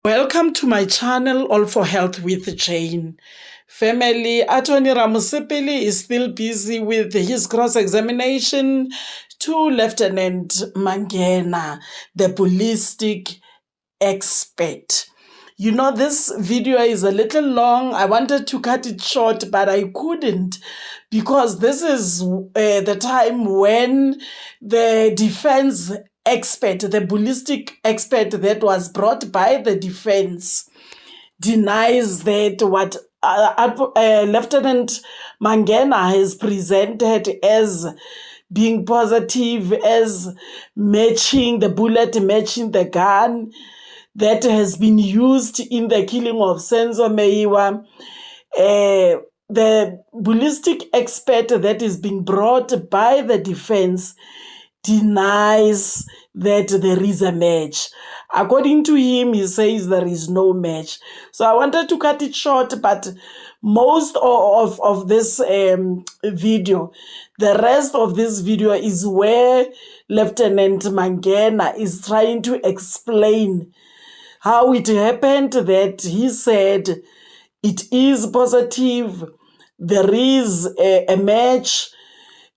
Welcome to my channel, All for Health with Jane. Family, Attorney Ramosepele is still busy with his cross-examination to Lieutenant Mangena, the ballistic expert. You know, this video is a little long. I wanted to cut it short, but I couldn't because this is the time when the defense expert, the ballistic expert that was brought by the defense, denies that what Lieutenant Mangena has presented as being positive, as matching the bullet, matching the gun that has been used in the killing of Senzo Meyiwa. The ballistic expert that is being brought by the defense denies that there is a match. According to him, he says there is no match. So I wanted to cut it short, but most of this video, the rest of this video is where Lieutenant Mangena is trying to explain how it happened that he said it is positive, there is a match.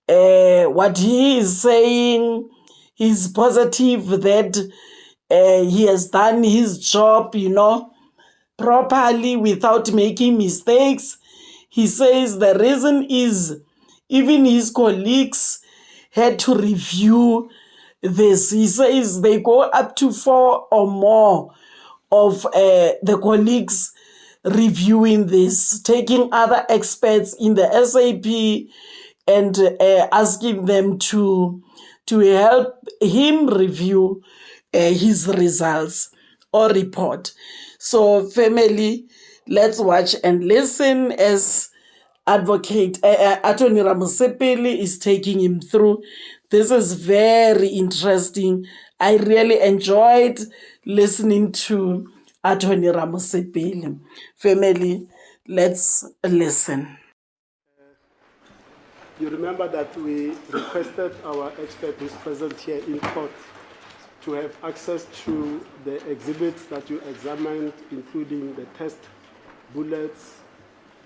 What he is saying is positive that he has done his job, properly without making mistakes. He says the reason is even his colleagues had to review this. He says they go up to 4 or more of the colleagues reviewing this, taking other experts in the SAP and asking them to help him review his results or report. So family, let's watch and listen as Attorney Ramosepele is taking him through. This is very interesting. I really enjoyed listening to Attorney Ramosepele. Family, let's listen. You remember that we requested our expert who's present here in court to have access to the exhibits that you examined, including the test bullets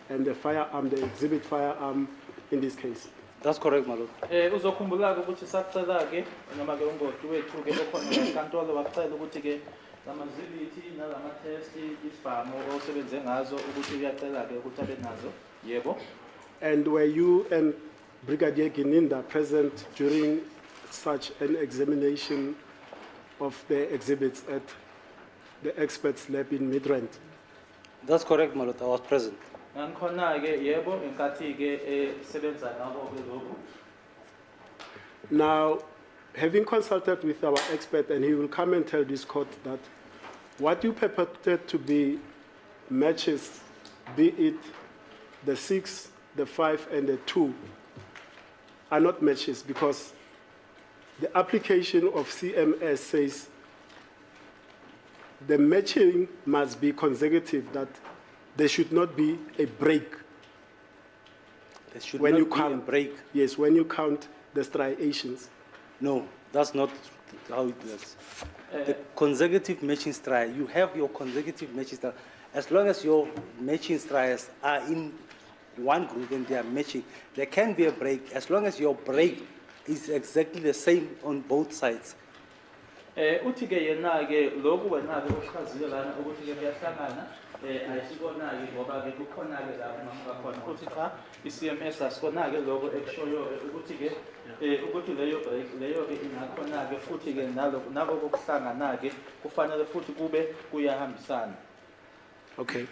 and the firearm, the exhibit firearm in this case. That's correct, my lord. Uzokhumbula ukuthi sacela ke noma ke ungoti wethu ke okhona enkantolo wacela ukuthi ke lamazibiti nalama test isibhamu osebenze ngazo ukuthi uyacela ke ukuthi abe nazo. Yebo. And were you and Brigadier Gininda present during such an examination of the exhibits at the experts lab in Midrand? That's correct, my lord. I was present. Now, having consulted with our expert, and he will come and tell this court that what you purported to be matches, be it the 6, the 5, and the 2, are not matches because the application of CMS says the matching must be consecutive, that there should not be a break. There should not be a break. Yes, when you count the striations. No, that's not how it works. The consecutive matching stria, you have your consecutive matching stria. As long as your matching strias are in one group and they are matching, there can be a break as long as your break is exactly the same on both sides. Uthi ke yena ke lokhu wena ke ukhazile lana ukuthi ke kuyahlangana ayisibona ke ngoba ke kukhona ke la ngakhona uthi cha iCMS asikona ke lokho ekushoyo ukuthi ke ukuthi leyo ke inakhona ke futhi ke nabo kokuhlangana ke kufanele futhi kube kuyahambisana. Okay.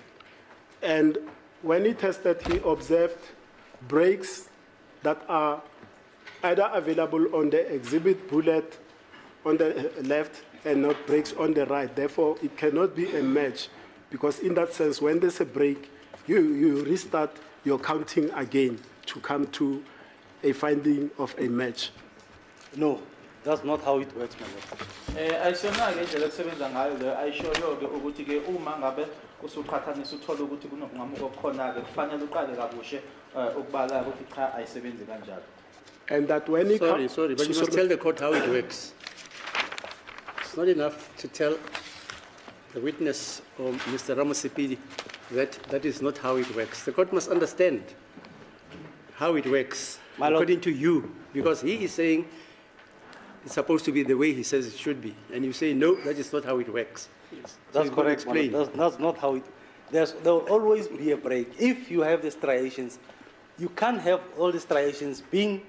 And when he tested, he observed breaks that are either available on the exhibit bullet on the left and not breaks on the right. Therefore, it cannot be a match because in that sense, when there's a break, you restart your counting again to come to a finding of a match. No, that's not how it works, my lord. Ayishona ke indlela kusebenza ngayo le ayishoyo ke ukuthi ke uma ngabe usuqhathanisa uthola ukuthi kunokungamuka okukhona ke kufanele uqale kabushe ukubala ukuthi cha ayisebenzi kanjalo. And that when he sorry, but you must tell the court how it works. It's not enough to tell the witness, or Mr. Ramosepele, that that is not how it works. The court must understand how it works, My lord. according to you, because he is saying it's supposed to be the way he says it should be, and you say, no, that is not how it works. Yes. So That's he's got to correct, my lord. explain. That's not how it, there will always be a break. If you have the striations, you can't have all the striations being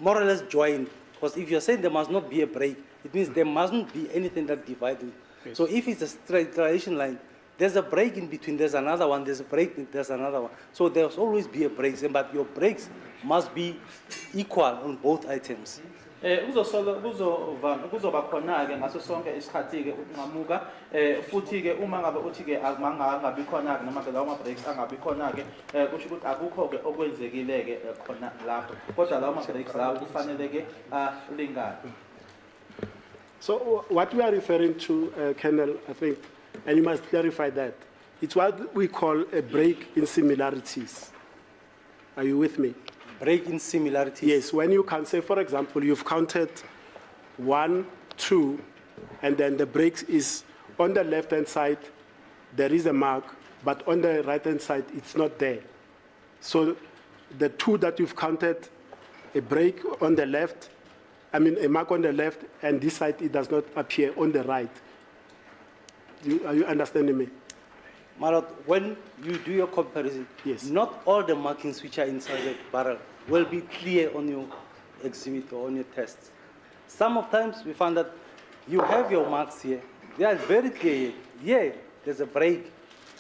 more or less joined. Because if you're saying there must not be a break, it means there mustn't be anything that divides it. Yes. So if it's a striation line, there's a break in between, there's another one, there's a break, there's another one. So there's always be a break, but your breaks must be equal on both items. Kuzoba khona-ke ngaso sonke isikhathi-ke ukunqamuka futhi-ke uma ngabe uthi-ke angabi khona-ke noma-ke lawo ma-breaks angabi khona-ke kusho ukuthi akukho-ke okwenzekile-ke khona lapho kodwa lawo ma-breaks lawo kufanele-ke alingane. So what we are referring to, Colonel, I think, and you must clarify that, it's what we call a break in similarities. Are you with me? Break in similarities? Yes, when you can say, for example, you've counted 1, 2, and then the break is on the left-hand side, there is a mark, but on the right-hand side, it's not there. So the 2 that you've counted, a break on the left, a mark on the left, and this side, it does not appear on the right. Are you understanding me? My lord, when you do your comparison, Yes. not all the markings which are inside the barrel will be clear on your exhibit or on your test. Some of times we find that you have your marks here. They are very clear here. Here, there's a break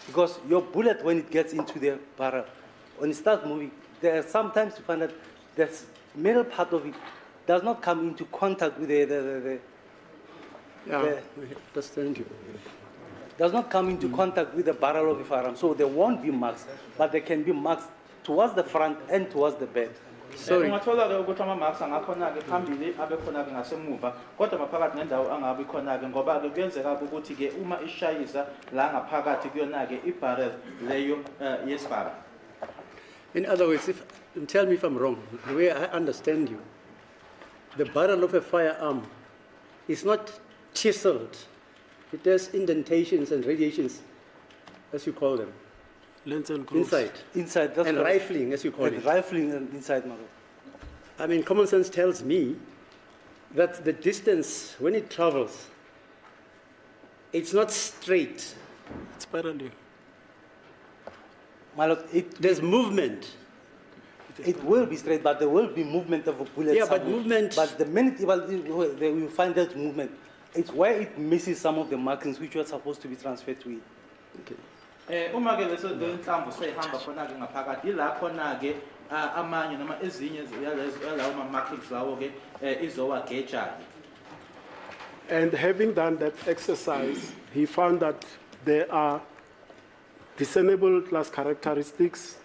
because your bullet, when it gets into the barrel, when it starts moving, there are sometimes you find that the middle part of it does not come into contact with Yeah, we understand you. does not come into contact with the barrel of the firearm. So there won't be marks, but there can be marks towards the front and towards the back. Sorry. Ungathola-ke ukuthi ama-marks angakhona-ke phambili abe khona-ke ngasemuva kodwa maphakathi nendawo angabi khona-ke ngoba-ke kuyenzeka-ke ukuthi-ke uma ishayisa la ngaphakathi kuyona-ke i-barrel leyo yesibara. In other words, tell me if I'm wrong, the way I understand you, the barrel of a firearm is not chiseled. It has indentations and radiations, as you call them, Lens and grooves. inside. Inside, that's And correct. rifling, as you call And it. rifling inside, my lord. I mean, common sense tells me that the distance, when it travels, it's not straight. It's parallel. My lord, There's movement. it will be straight, but there will be movement of a bullet. Yeah, but somewhere. movement- But the minute you find that movement, it's where it misses some of the markings which were supposed to be transferred to it. Okay. Uma-ke leso nhlamvu seyihamba khona-ke ngaphakathi yila khona-ke amanye noma ezinye yalawo ma-markings lawo-ke izowageja-ke. And having done that exercise, he found that there are discernible class characteristics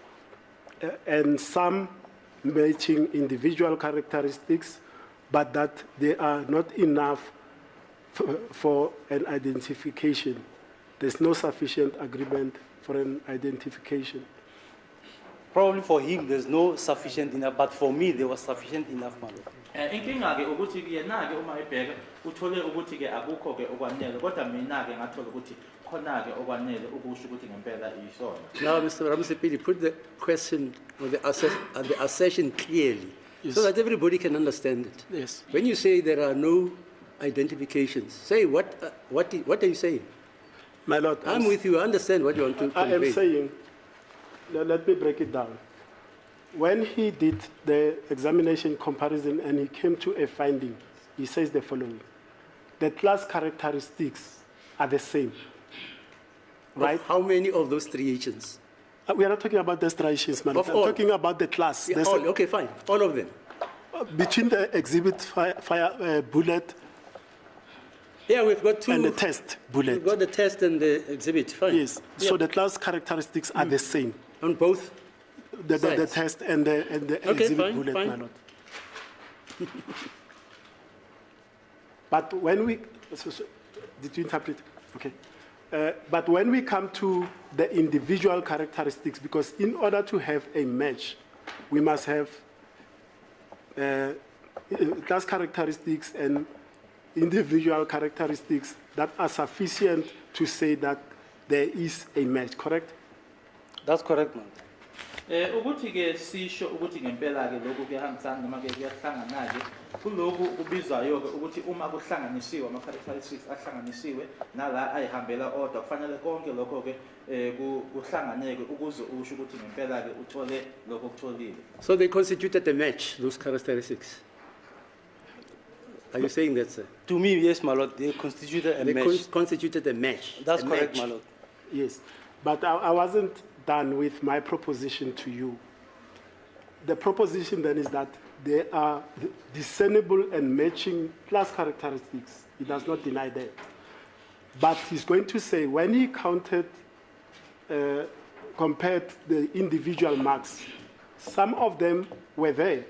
and some matching individual characteristics, but that they are not enough for an identification. There's no sufficient agreement for an identification. Probably for him, there's no sufficient enough, but for me, there was sufficient enough, my lord. Inkinga-ke ukuthi yena-ke uma ebheka uthole ukuthi-ke akukho-ke okwanele kodwa mina-ke ngathola ukuthi khona-ke okwanele ukusho ukuthi ngempela isona. Now, Mr. Ramosepele, put the question or the assertion clearly, Yes. so that everybody can understand it. Yes. When you say there are no identifications, say what are you saying? My Lord, I'm with you. I understand what you want to I am convey. saying, let me break it down. When he did the examination comparison and he came to a finding, he says the following: the class characteristics are the same, right? Of how many of those striations? We are not talking about the striations, man. Of I'm all. talking about the class. Yeah, There's all, okay, fine. All of them. between the exhibit bullet Yeah, we've got two. and the test We've bullet. got the test and the exhibit. Fine. Yes. Yeah. So the class characteristics are the same. On both. The Sides. test and the Okay, exhibit fine, bullet, fine. my Lord. But when we, did you interpret? Okay. But when we come to the individual characteristics, because in order to have a match, we must have class characteristics and individual characteristics that are sufficient to say that there is a match, correct? That's correct, man. Ukuthi ke sisho ukuthi ngempela ke lokhu kuyahambisana noma ke kuyahlangana ke kulokhu kubizwayo ke ukuthi uma kuhlanganisiwe ama characteristics ahlanganisiwe nala ayihambela odwa kufanele konke lokho ke kuhlanganeke ukuze usho ukuthi ngempela ke uthole lokho kutholile. So they constituted a match, those characteristics. Are you saying that, sir? To me, yes, my lord, they constituted a match. Constituted a match. That's a correct, match. my lord. Yes, but I wasn't done with my proposition to you. The proposition then is that there are discernible and matching class characteristics. He does not deny that. But he's going to say when he compared the individual marks, some of them were there,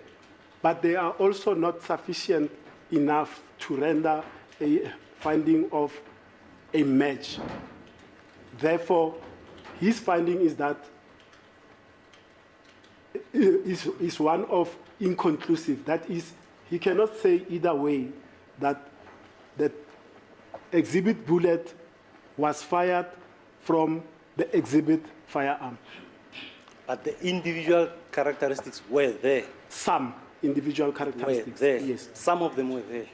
but they are also not sufficient enough to render a finding of a match. Therefore, his finding is that is one of inconclusive. That is, he cannot say either way that the exhibit bullet was fired from the exhibit firearm. But the individual characteristics were there. Some individual characteristics. Were there. Yes. Some of them were there.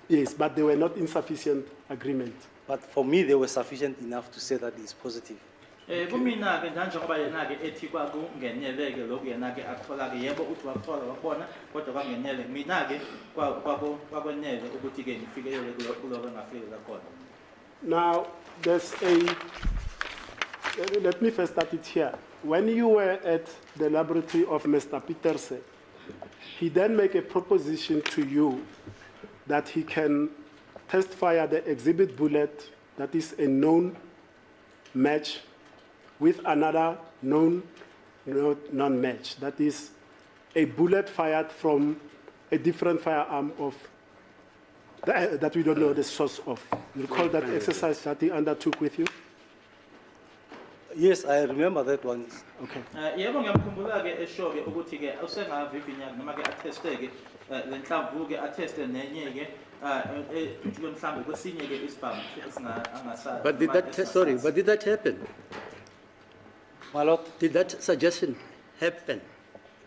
Yes, but they were not in sufficient agreement. But for me, they were sufficient enough to say that it's positive. Kumina ke njengoba yena ke ethi kwakungeneleke lokhu yena ke akuthola ke yebo uthi wakuthola wakubona kodwa kwangenele mina ke kwakwenele ukuthi ke nifikelele kuloko engafikelela khona. Now there's let me first start it here. When you were at the laboratory of Mr. Petersen, he then made a proposition to you that he can test fire the exhibit bullet that is a known match with another known non-match. That is a bullet fired from a different firearm of that we don't know the source of. You recall that exercise that he undertook with you? Yes, I remember that one. Okay. Yebo ngiyamkhumbula ke esho ke ukuthi ke usengavivinya noma ke atteste ke lenhlamvu ke atteste nenye ke mhlambe kwesinye ke isibhamu angasazi. But did that happen? My lord, Did that suggestion happen?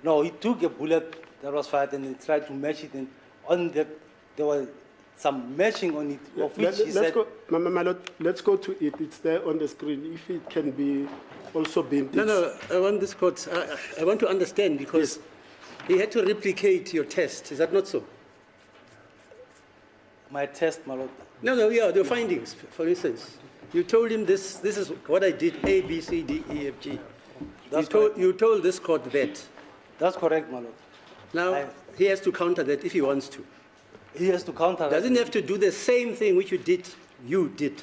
no, he took a bullet that was fired and he tried to match it, and on that there was some matching on it, of which he said. My Lord, let's go to it. It's there on the screen. If it can be also been. No, I want this court. I want to understand because he had to replicate your test. Is that not so? My test, my lord. No, yeah, the findings, for instance. You told him this is what I did, A, B, C, D, E, F, G. You told this court that. That's correct, my lord. Now, he has to counter that if he wants to. He has to counter Doesn't that. have to do the same thing which you did.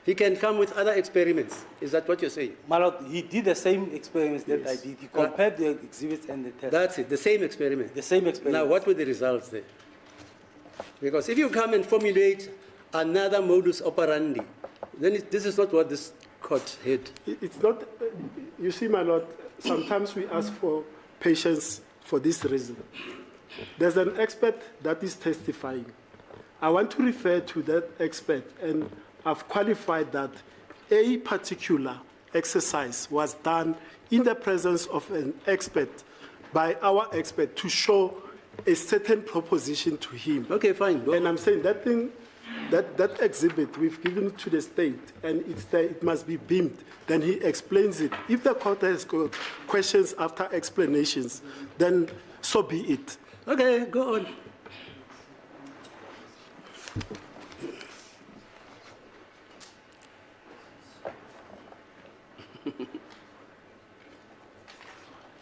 He can come with other experiments. Is that what you're saying? My lord, he did the same experiments that Yes. I did. He compared the exhibits and the test. That's it, the same experiment. The same experiment. Now, what were the results there? Because if you come and formulate another modus operandi, then this is not what this court had. It's not, you see, my Lord, sometimes we ask for patience for this reason. There's an expert that is testifying. I want to refer to that expert, and I've qualified that a particular exercise was done in the presence of an expert, by our expert, to show a certain proposition to him. Okay, fine. Go. And I'm saying that thing, that exhibit we've given to the state, and it's there, it must be beamed. Then he explains it. If the court has got questions after explanations, then so be it. Okay, go on.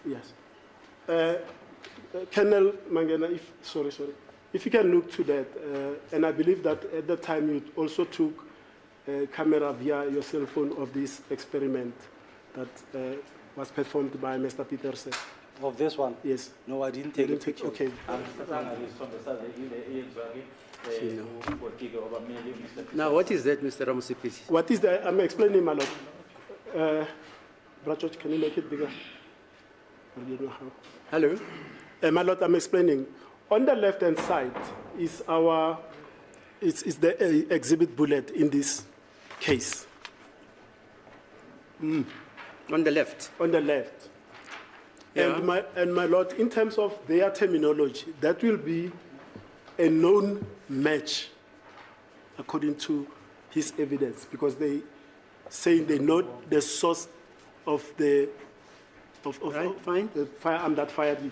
Yes. Colonel Mangena, if you can look to that, and I believe that at the time you also took a camera via your cell phone of this experiment that was performed by Mr. Petersen. Of this one? Yes. No, I didn't take a picture. Okay. Now, what is that, Mr. Ramosepele? What is that? I'm explaining, my lord. Brachot, can you make it bigger? I don't know how. Hello? My lord, I'm explaining. On the left-hand side is our it's the exhibit bullet in this case. On the left. On the left. Yeah. And my lord, in terms of their terminology, that will be a known match, according to his evidence, because they say they know the source of the Right, fine. the firearm that fired it.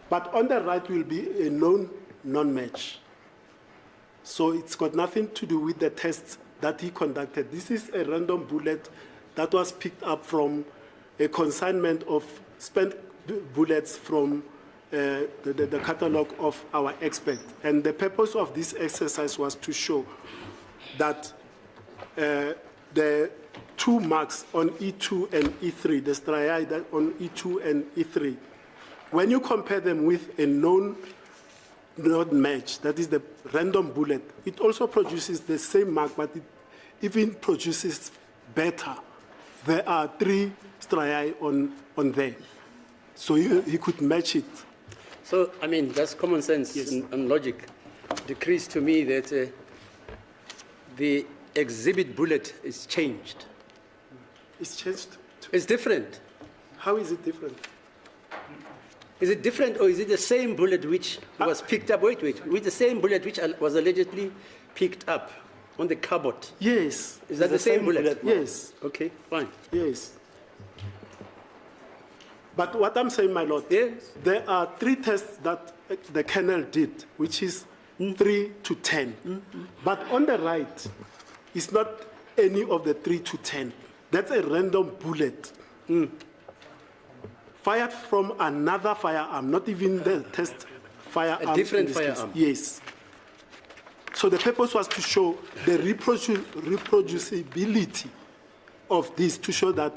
But on the right will be a known non-match. So it's got nothing to do with the tests that he conducted. This is a random bullet that was picked up from a consignment of spent bullets from the catalog of our expert. And the purpose of this exercise was to show that the two marks on E2 and E3, the striae on E2 and E3, when you compare them with a known not match, that is the random bullet, it also produces the same mark, but it even produces better. There are 3 striae on there. So he could match it. So, I mean, that's common sense and logic decrees to me that the exhibit bullet is changed. It's changed. It's different. How is it different? Is it different, or is it the same bullet which was picked up? Wait, with the same bullet which was allegedly picked up on the cupboard? Yes. Is that the same bullet? Yes. Okay, fine. Yes. But what I'm saying, my lord, Yes. there are 3 tests that the colonel did, which is 3 to 10. But on the right, it's not any of the 3 to 10. That's a random bullet. Fired from another firearm, not even the test firearm. A different in this case. firearm. Yes. So the purpose was to show the reproducibility of this, to show that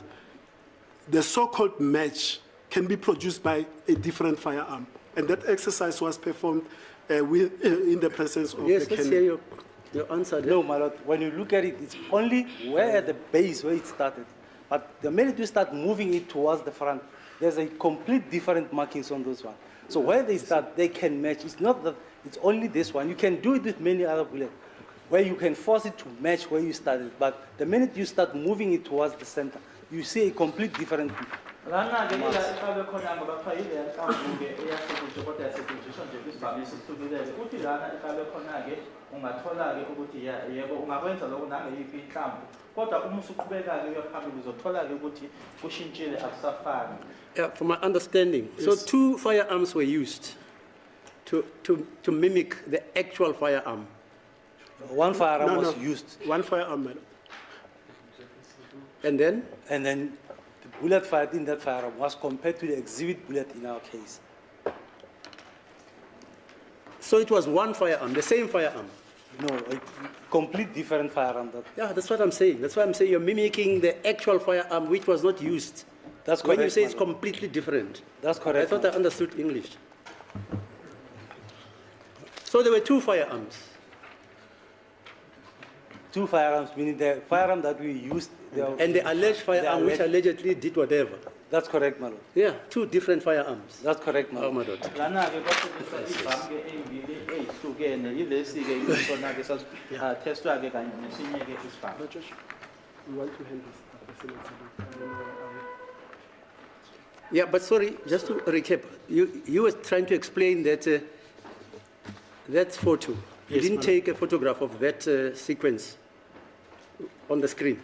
the so-called match can be produced by a different firearm. And that exercise was performed in the presence of Yes, the let's colonel. hear your answer. There. No, my lord, when you look at it, it's only where at the base where it started. But the minute you start moving it towards the front, there's a complete different markings on those ones. So where they start, they can match. It's not that it's only this one. You can do it with many other bullets, where you can force it to match where you started. But the minute you start moving it towards the center, you see a complete different. Lana-ke ihlale khona ngoba kuthiwa ile yanhlamvu-ke eyasetshenziswa kodwa yasetshenziswa nje kwisivamisi esihlukilele. Uthi lana ihlale khona-ke ungathola-ke ukuthi yebo ungakwenza lokho nangeyiphi inhlamvu. Kodwa uma usuqhubeka-ke uya phambili uzothola-ke ukuthi kushintshile akusafani. Yeah, from my understanding, so 2 firearms were used to mimic the actual firearm. One firearm No, was no. used, One firearm, madam. And then? and then the bullet fired in that firearm was compared to the exhibit bullet in our case. So it was one firearm, the same firearm. No, a complete different firearm. Yeah, that's what I'm saying. That's why I'm saying you're mimicking the actual firearm which was not used. That's correct. When you say it's my lord. completely different. That's I correct. thought I understood English. So there were 2 firearms. 2 firearms, meaning the firearm that we used. And the alleged firearm which allegedly did whatever. That's correct, my lord. Yeah, 2 different firearms. That's correct, my Oh, lord. my daughter. Lana-ke kwasetshenziswa ivami-ke ey'mbili ey'hlukene yilesi-ke isona-ke sasithestwa-ke kanye nesinye-ke isivami. We want to hand this. Yeah, but sorry, just to recap, you were trying to explain that that photo, you Yes, didn't madam. take a photograph of that sequence on the screen.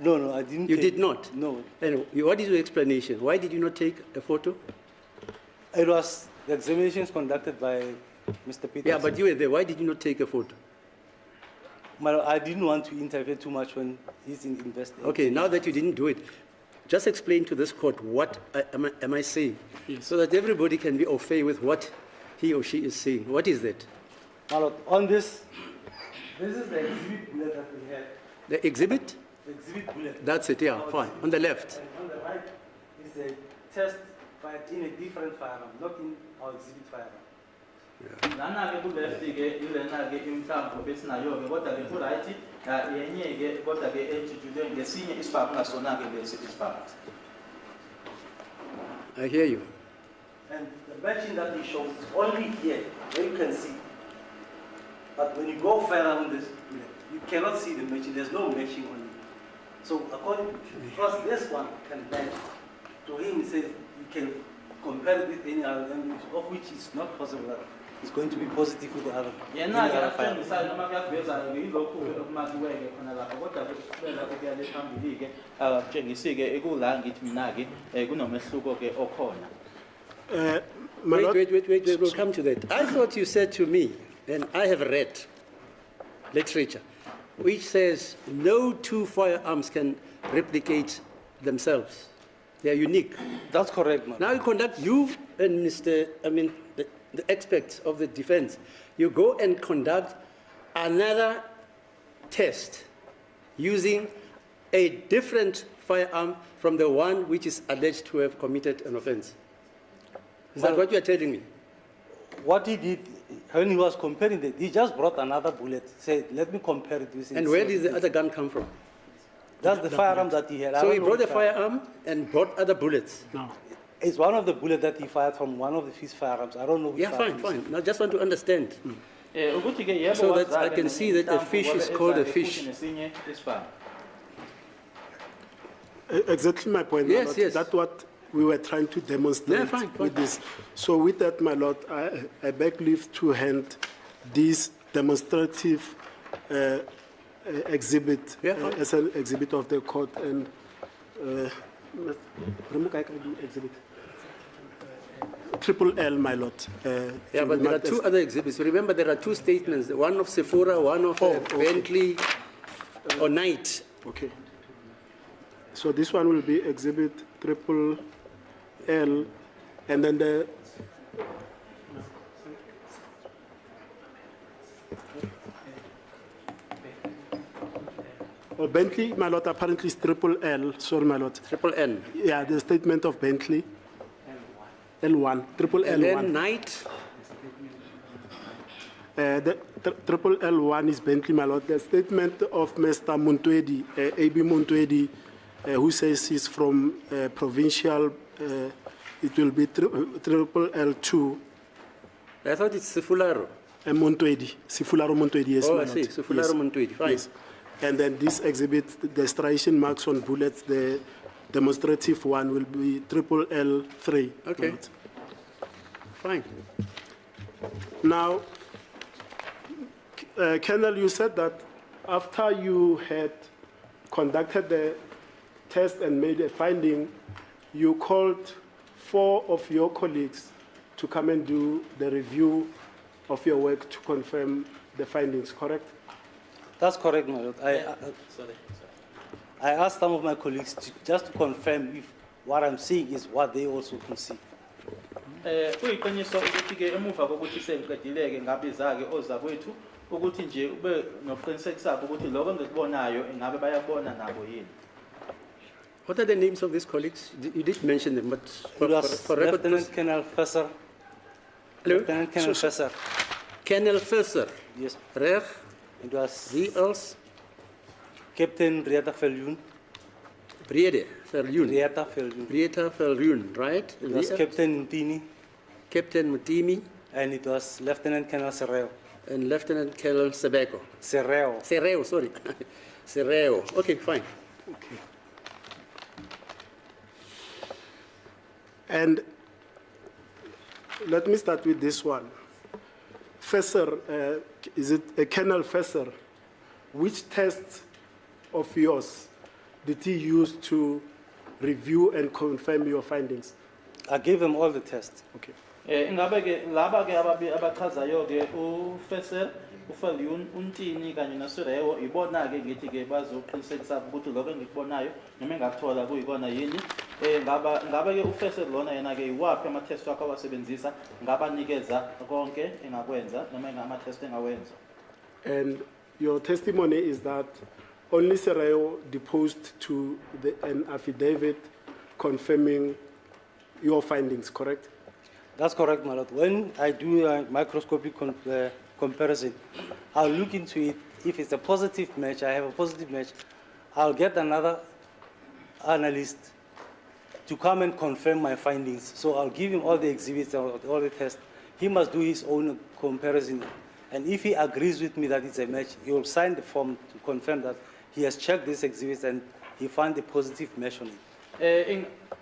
No, I didn't. You take- did not? No. And what is your explanation? Why did you not take a photo? It was the examinations conducted by Mr. Peters. Yeah, but you were there. Why did you not take a photo? I didn't want to interfere too much when he's in investigating. Okay, now that you didn't do it, just explain to this court what am I saying, so that everybody can be au fait with what he or she is saying. What is that? My lord, on this is the exhibit bullet that we had. The exhibit? The exhibit bullet. That's it, yeah, fine. On the left. And on the right is the test fired in a different firearm, not in our exhibit firearm. Lana-ke ku-left-ke ilena-ke imhlamvu besinayo-ke kodwa-ke ku-right yenye-ke kodwa-ke ejujulwe ngesinye isibhamu ngasona-ke lesi isibhamu. I hear you. And the matching that he shows is only here, where you can see. But when you go further on this, you cannot see the matching. There's no matching on it. So because this one can match, to him he says you can compare it with any other language, of which is not possible that it's going to be positive with the other. Any other file. Wait, we'll come to that. I thought you said to me, and I have read literature, which says no two firearms can replicate themselves. They are unique. That's correct, man. Now you and the experts of the defense, you go and conduct another test using a different firearm from the one which is alleged to have committed an offense. Is that what you are telling me? What he did, when he was comparing it, he just brought another bullet, said, let me compare it with it. And where did the other gun come from? That's the firearm that he had. So he brought a firearm and brought other bullets? No. It's one of the bullets that he fired from one of his firearms. I don't know which Yeah, fine. Now, just want to understand. So So that I can see that a fish is called a fish. Exactly my point, my Yes, lord. yes. That's what we were trying to demonstrate Yeah, fine. with this. So with that, my lord, I beg leave to hand this demonstrative exhibit Yeah, fine. as an exhibit of the court. And exhibit. Triple L, my lord. Yeah, but there are two other exhibits. Remember, there are two statements, one of Sephora, one of Bentley or Knight. Okay. So this one will be exhibit triple L, and then the Bentley, my lord, apparently is triple L. Sorry, my lord. Triple N. Yeah, the statement of Bentley. L1, triple And L1. then Knight. The triple L1 is Bentley, my lord. The statement of Mr. Montwedi, A.B. Montwedi, who says he's from provincial, it will be triple L2. I thought it's Sifularo. Montwedi, Sifularo Montwedi, yes, Oh, my I lord. see. Sifularo Montwedi. Fine. Yes. And then this exhibit, the striation marks on bullets, the demonstrative one will be triple L3. my Okay. lord. Fine. Now, Colonel, you said that after you had conducted the test and made a finding, you called 4 of your colleagues to come and do the review of your work to confirm the findings, correct? That's correct, my lord. I asked some of my colleagues just to confirm if what I'm seeing is what they also can see. Kuyiqiniso ukuthi-ke emuva kokuthi sengiqedile-ke ngabiza-ke ozakwethu ukuthi nje ube nokuqinisekisa ukuthi lokho engikubonayo ingabe bayakubona nabo yini. What are the names of these colleagues? You did mention them, but It was for record. Lieutenant Colonel Fesser. Hello? Lieutenant Colonel Fesser. Colonel Fesser. Yes. Reg. It was Wie else? Captain Rieta Viljoen. Brede Verloon. Rieta Viljoen. Brieta Verloon, right? It was Wie- Captain Ntini, Captain Mutimi and it was Lieutenant Colonel Serreo. and Lieutenant Colonel Sebeko. Serreo. Serreo, sorry. Serreo. Okay, fine. And let me start with this one. Fesser, is it a Colonel Fesser? Which tests of yours did he use to review and confirm your findings? I gave them all the tests. Okay. Ingabe-ke laba-ke abachazayo-ke uFessel, uViljoen, uNtini kanye noSirewo ibona-ke ngithi-ke bazoqinisekisa ukuthi lokho engikubonayo noma engakuthola kuyikona yini. Ngabe-ke uFessel lona yena-ke iwaphi ama-test wakho awasebenzisa ngabanikeza konke engakwenza noma engama-test engawenza. And your testimony is that only Sereo deposed to an affidavit confirming your findings, correct? That's correct, my lord. When I do a microscopic comparison, I'll look into it. If it's a positive match, I have a positive match, I'll get another analyst to come and confirm my findings. So I'll give him all the exhibits, all the tests. He must do his own comparison And if he agrees with me that it's a match, he will sign the form to confirm that he has checked these exhibits and he found a positive match on it.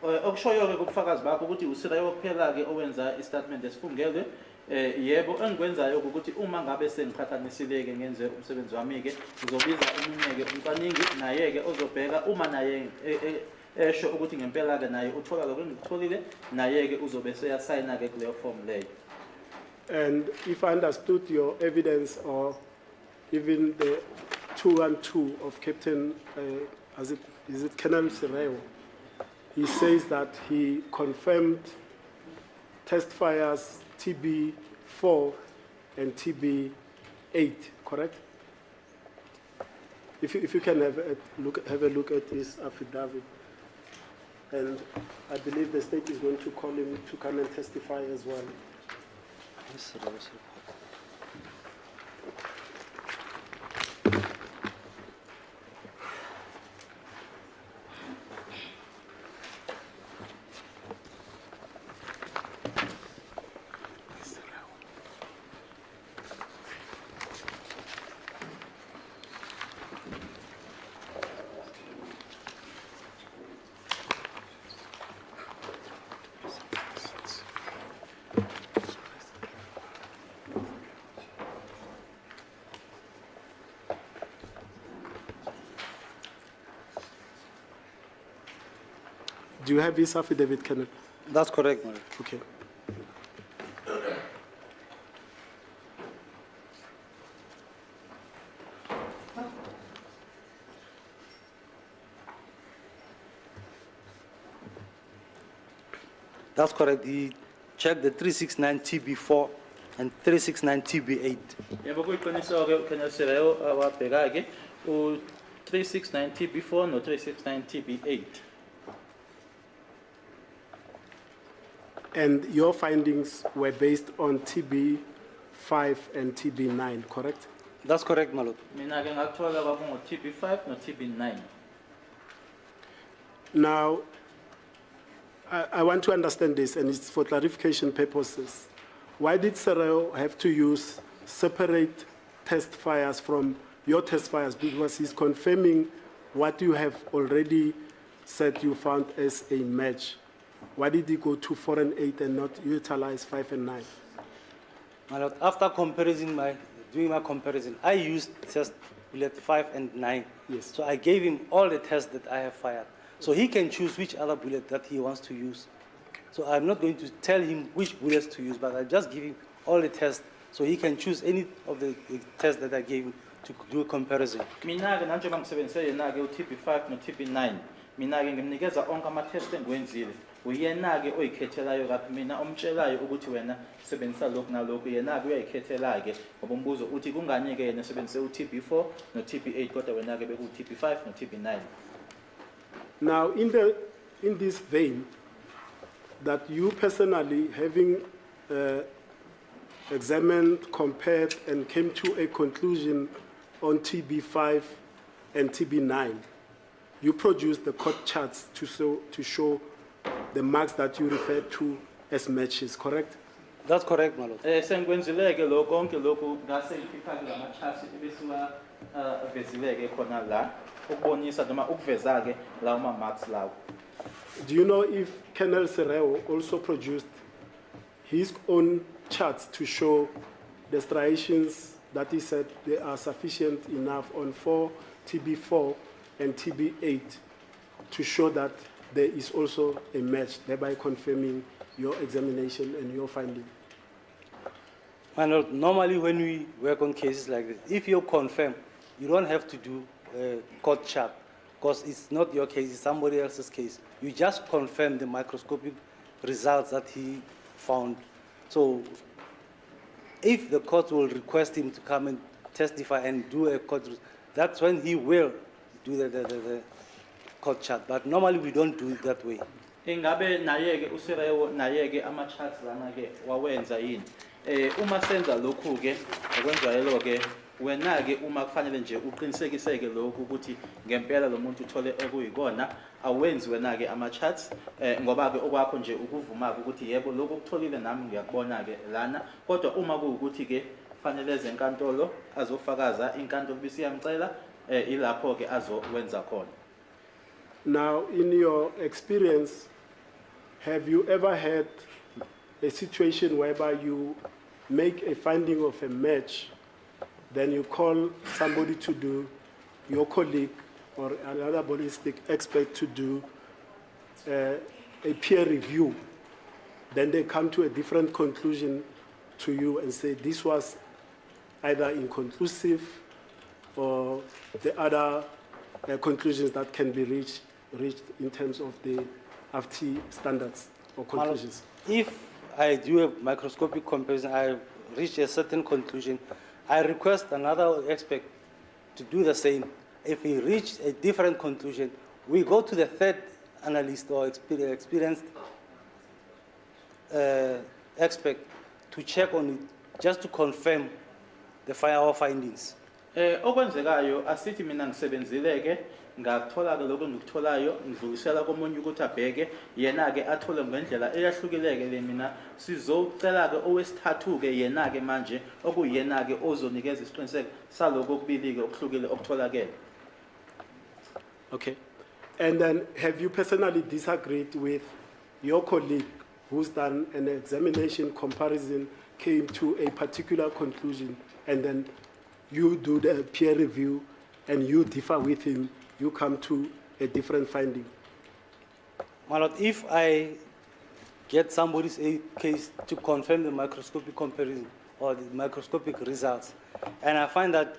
Okushoyo-ke kubufakazi bakho ukuthi uSirayo kuphela-ke owenza istatement esifungelwe. Yebo engikwenzayo ukuthi uma ngabe sengiqhathanisile-ke ngenze umsebenzi wami-ke ngizobiza umunye-ke umcwaningi naye-ke ozobheka uma naye esho ukuthi ngempela-ke naye uthola lokho engikutholile naye-ke uzobe seyasayina-ke kuleyo form leyo. And if I understood your evidence or even the 212 of Captain, is it Colonel Sireo? He says that he confirmed test fires TB4 and TB8, correct? If you can have a look at this affidavit. And I believe the state is going to call him to come and testify as well. Yes, sir. Do you have his affidavit, Colonel? That's correct, Madam. Okay. That's correct. He checked the 369 TB4 and 369 TB8. Yebo kuyiqiniso-ke Colonel Sireo wabheka-ke u-369 TB4 no-369 TB8. And your findings were based on TB5 and TB9, correct? That's correct, my lord. Mina-ke ngakuthola kwakungu-TB5 no-TB9. Now, I want to understand this, and it's for clarification purposes. Why did Sereo have to use separate test fires from your test fires? Because he's confirming what you have already said you found as a match. Why did he go to 4 and 8 and not utilize 5 and 9? My lord, after doing my comparison, I used test bullet 5 and 9. Yes. So I gave him all the tests that I have fired. So he can choose which other bullet that he wants to use. So I'm not going to tell him which bullets to use, but I just give him all the tests so he can choose any of the tests that I gave him to do a comparison. Mina-ke nanjengoba ngisebenzise yena-ke u-TB5 no-TB9. Mina-ke ngimnikeza onke ama-test engiwenzile. Uyena-ke oyikhethelayo kaphi mina omtshelayo ukuthi wena sebenzisa lokhu nalokhu yena-ke uyayikhethela-ke ngoba umbuzo uthi kungani-ke yena sebenzise u-TB4 no-TB8 kodwa wena-ke beku-TB5 no-TB9. Now, in this vein, that you personally, having examined, compared, and came to a conclusion on TB5 and TB9, you produced the court charts to show the marks that you referred to as matches, correct? That's correct, my lord. Sengikwenzile-ke lokho konke lokhu ngase ngikhipha-ke lama-charts ebesiwavezile-ke khona la ukubonisa noma ukuveza-ke lawo ma-marks lawo. Do you know if Colonel Sereo also produced his own charts to show the striations that he said they are sufficient enough on TB4 and TB8 to show that there is also a match, thereby confirming your examination and your finding? My lord, normally when we work on cases like this, if you confirm, you don't have to do a court chart because it's not your case, it's somebody else's case. You just confirm the microscopic results that he found. So if the court will request him to come and testify and do a court, that's when he will do the court chart. But normally we don't do it that way. Ingabe naye-ke uSireo naye-ke ama-charts lana-ke wawenza yini? Uma senza lokhu-ke okwenzayelo-ke wena-ke uma kufanele nje uqinisekise-ke lokhu ukuthi ngempela lo muntu uthole okuyikona awenzi wena-ke ama-charts ngoba-ke okwakho nje ukuvuma-ke ukuthi yebo lokhu okutholile nami ngiyakubona-ke lana kodwa uma kuwukuthi-ke fanele eze enkantolo azofakaza inkantolo bisiyamcela ilapho ke azokwenza khona. Now, in your experience, have you ever had a situation whereby you make a finding of a match, then you call somebody to do, your colleague or another ballistic expert to do a peer review, then they come to a different conclusion to you and say this was either inconclusive or the other conclusions that can be reached in terms of the FT standards or conclusions? If I do a microscopic comparison, I reach a certain conclusion, I request another expert to do the same. If we reach a different conclusion, we go to the third analyst or experienced expert to check on it, just to confirm our findings. Okwenzekayo asithi mina ngisebenzile ke ngathola ke lokho ngikutholayo ngidlulisela komunye ukuthi abheke yena ke athole ngendlela eyahlukileke le mina sizocela ke owesithathu ke yena ke manje okuyena ke ozonikeza isiqiniseko saloko okubili ke okuhlukile okutholakele. Okay. And then have you personally disagreed with your colleague who's done an examination comparison, came to a particular conclusion, and then you do the peer review and you differ with him, you come to a different finding? My Lord, if I get somebody's case to confirm the microscopic comparison or the microscopic results, and I find that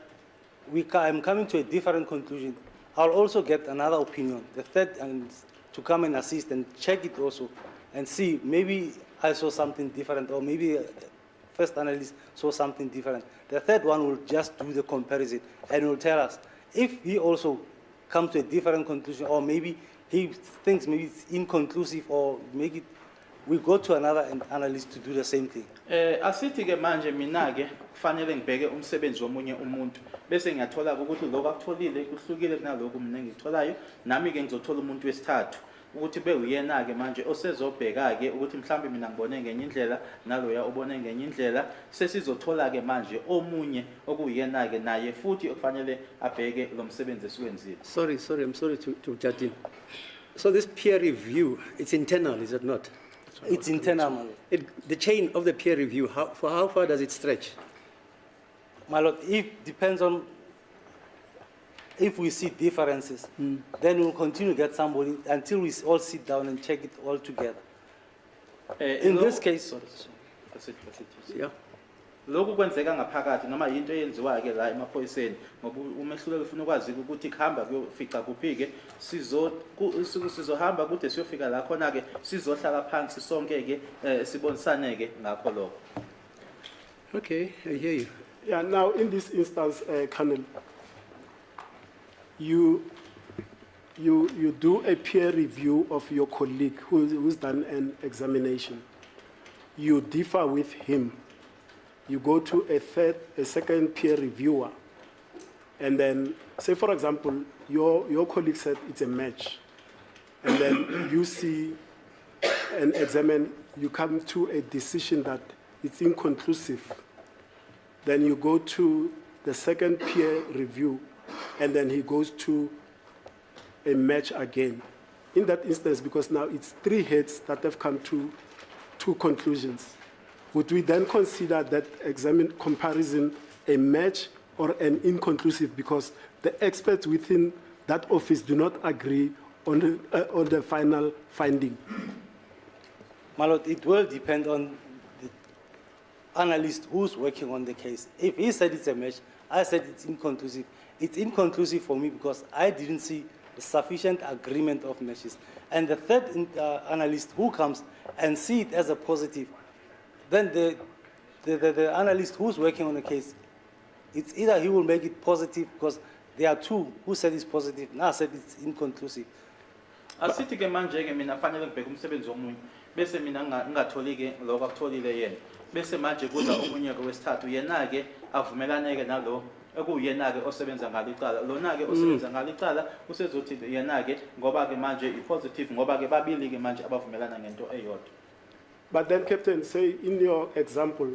I'm coming to a different conclusion, I'll also get another opinion, the third, and to come and assist and check it also, and see maybe I saw something different, or maybe first analyst saw something different. The third one will just do the comparison and will tell us if he also comes to a different conclusion, or maybe he thinks maybe it's inconclusive, or make it, we go to another analyst to do the same thing. Asithi ke manje mina ke kufanele ngibheke umsebenzi womunye umuntu bese ngiyathola ukuthi lokho akutholile kuhlukile kunalokho mina ngikutholayo, nami ke ngizothola umuntu wesithathu ukuthi bewuyena ke manje osezobheka ke ukuthi mhlambe mina ngibone ngenye indlela naloya ubone ngenye indlela, sesizothola ke manje omunye okuyena ke naye futhi okufanele abheke lo msebenzi esiwenzile. Sorry, I'm sorry to judge in. So this peer review, it's internal, is it not? It's internal. The chain of the peer review, for how far does it stretch? My Lord, it depends on if we see differences, then we'll continue to get somebody until we all sit down and check it all together. In this case, Yeah. Lokhu kwenzeka ngaphakathi noma into eyenziwa ke la emaphoyiseni ngoba umehlulelo ufuna ukwazi ukuthi khamba kuyofica kuphike sizohamba kude siyofika la khona ke sizohlala phansi sonke ke sibonisane ke ngakho lokho. Okay, I hear you. Yeah, now in this instance, Colonel, you do a peer review of your colleague who's done an examination. You differ with him. You go to a second peer reviewer, and then say, for example, your colleague said it's a match, and then you see and examine, you come to a decision that it's inconclusive. Then you go to the second peer review, and then he goes to a match again. In that instance, because now it's three heads that have come to two conclusions, would we then consider that comparison a match or an inconclusive because the experts within that office do not agree on the final finding? My Lord, it will depend on the analyst who's working on the case. If he said it's a match, I said it's inconclusive. It's inconclusive for me because I didn't see sufficient agreement of matches. And the third analyst who comes and see it as a positive, then the analyst who's working on the case, it's either he will make it positive because there are two who said it's positive, now said it's inconclusive. Asithi ke manje ke mina fanele ngibheke umsebenzi womunye bese mina ngingatholi ke lokho akutholile yena bese manje kuza omunye ke wesithathu yena ke avumelane ke nalo ekuyena ke osebenza ngalicala lona ke osebenza ngalicala usezothi yena ke ngoba ke manje i-positive ngoba ke babili ke manje abavumelana ngento eyodwa. But then, Captain, say in your example,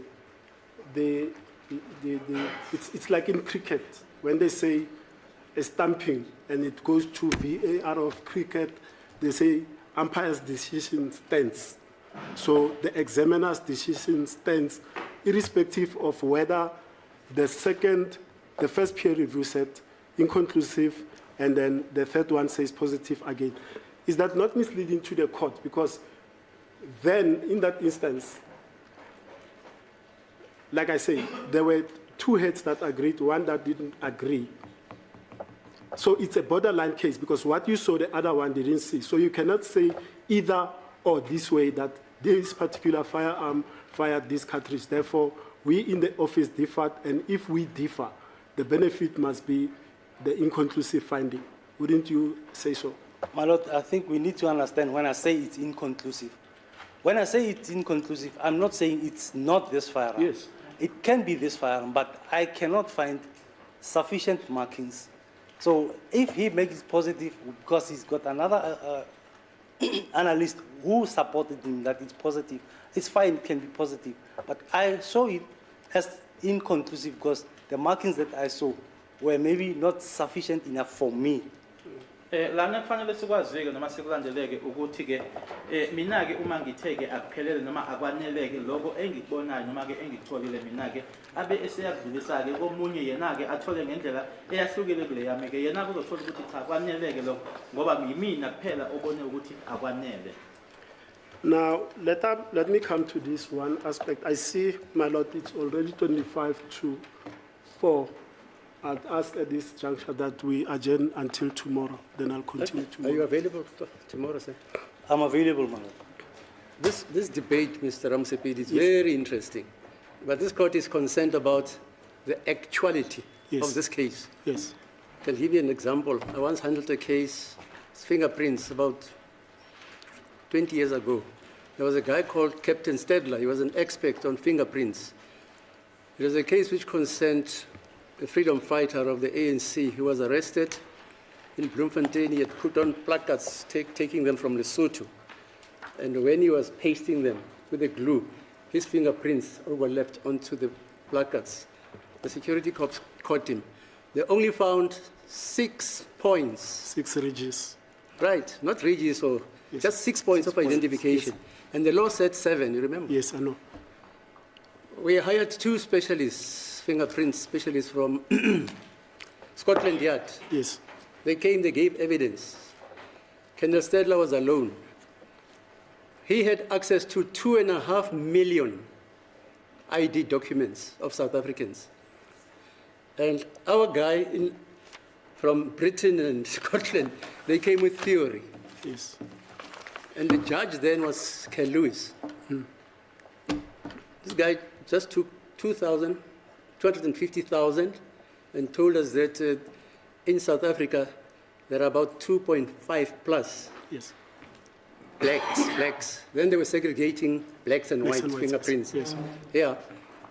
it's like in cricket, when they say a stamping and it goes to VAR of cricket, they say umpire's decision stands. So the examiner's decision stands, irrespective of whether the first peer review said inconclusive, and then the third one says positive again. Is that not misleading to the court? Because then, in that instance, like I say, there were two heads that agreed, one that didn't agree. So it's a borderline case, because what you saw, the other one didn't see. So you cannot say either or this way, that this particular firearm fired this cartridge. Therefore, we in the office differed, and if we differ, the benefit must be the inconclusive finding. Wouldn't you say so? My Lord, I think we need to understand when I say it's inconclusive. When I say it's inconclusive, I'm not saying it's not this firearm. Yes. It can be this firearm, but I cannot find sufficient markings. So if he makes it positive, because he's got another analyst who supported him that it's positive, it's fine, it can be positive. But I saw it as inconclusive because the markings that I saw were maybe not sufficient enough for me. Lana kufanele sikwazi-ke noma sikulandeleke ukuthi-ke mina-ke uma ngithe-ke akuphelele noma akwaneleke lokho engikubonayo noma-ke engikutholile mina-ke abe eseyakudlulisa-ke komunye yena-ke athole ngendlela eyahlukile kule yami-ke yena kuzothola ukuthi cha kwaneleke lokho ngoba yimina kuphela obone ukuthi akwanele. Now, let me come to this one aspect. I see, my Lord, it's already 25 to 4. I'll ask at this juncture that we adjourn until tomorrow. Then I'll continue tomorrow. Are you available tomorrow, sir? I'm available, man. This debate, Mr. Ramosepele, is very interesting. But this court is concerned about the actuality of this case. Yes. I can give you an example. I once handled a case, fingerprints, about 20 years ago. There was a guy called Captain Stedler. He was an expert on fingerprints. It was a case which concerned a freedom fighter of the ANC who was arrested in Bloemfontein. He had put on placards taking them from Lesotho. And when he was pasting them with the glue, his fingerprints overlapped onto the placards. The security cops caught him. They only found 6 points. 6 ridges. Right, not ridges, or just 6 points of identification. Yes. And the law said 7, you remember? Yes, I know. We hired 2 specialists, fingerprint specialists from Scotland Yard. Yes. They came, they gave evidence. Colonel Stedler was alone. He had access to 2.5 million ID documents of South Africans. And our guy from Britain and Scotland, they came with theory. Yes. And the judge then was Ken Lewis. This guy just took 250,000 and told us that in South Africa, there are about 2.5 plus blacks. Then they were segregating blacks and white fingerprints. Yes. Yeah.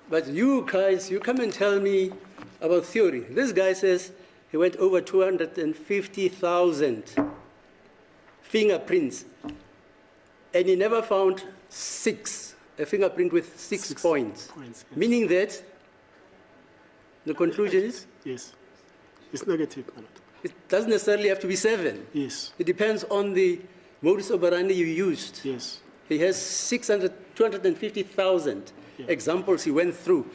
But you guys, you come and tell me about theory. This guy says he went over 250,000 fingerprints, and he never found a fingerprint with six points. Yes. Meaning that the conclusion is? Yes. It's negative. It doesn't necessarily have to be 7. Yes. It depends on the modus operandi you used. Yes. He has 250,000 examples he went through,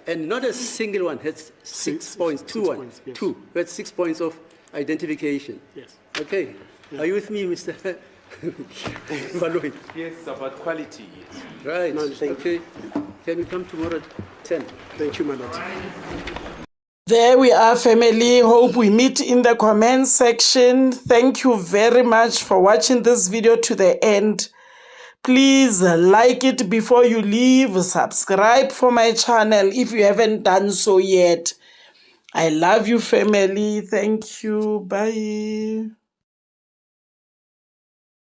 and not a single one had 6 points. Two had 6 points of identification. Yes. Okay. Yeah. Are you with me, Mr. Valoi? Yes, about quality. Yes. Right. No, okay. Can we come tomorrow at 10? Thank you, Madam. There we are, family. Hope we meet in the comment section. Thank you very much for watching this video to the end. Please like it before you leave. Subscribe for my channel if you haven't done so yet. I love you, family. Thank you. Bye.